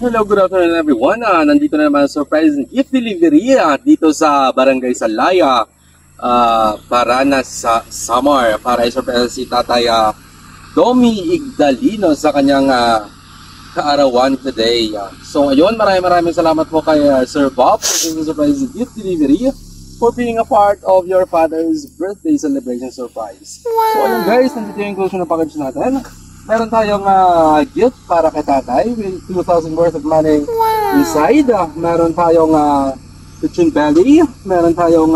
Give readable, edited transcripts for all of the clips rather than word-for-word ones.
Hello, good afternoon everyone. Nandito na naman surprise gift delivery dito sa Barangay Salaya para na sa Samar para i-surprise si Tatay Domi Igdalino sa kanyang kaarawan today. So ayun, maraming salamat po kay Sir Bob for this surprise gift delivery for being a part of your father's birthday celebration surprise. Wow. So ayun guys, nandito yung inclusion ng package natin. Meron tayong gift para kay tatay with 2,000 worth of money inside. Meron tayong kitchen belly. Meron tayong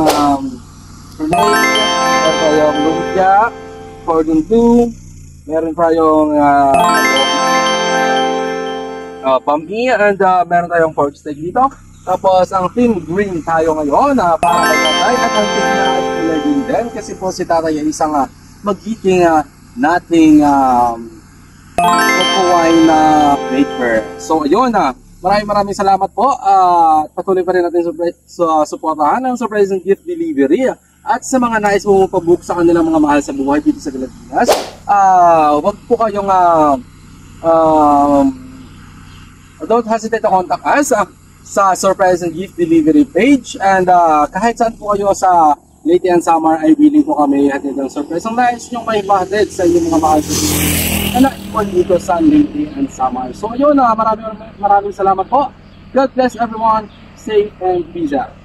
meron tayong lumpia, cordon bleu. Meron tayong bambi and meron tayong pork steak dito. Tapos ang team green tayo ngayon para kay tatay. At ang team na green din kasi po si tatay ay isang magiging nating kukuhain na baker. So ayun maraming salamat po patuloy pa rin natin suportahan ang surprise and gift delivery at sa mga nais mo pabook sa kanilang mga mahal sa buhay dito sa Pilipinas. Wag po kayong don't hesitate to contact us sa surprise and gift delivery page and kahit saan po kayo sa Leyte and Samar ay willing po kami hatid ng surprise. Ang nais nyo may mahatid sa inyong mga mahal sa buhay na naipon dito sa Leyte and Samar. So ayun, maraming salamat po. God bless everyone. Safe and peace out.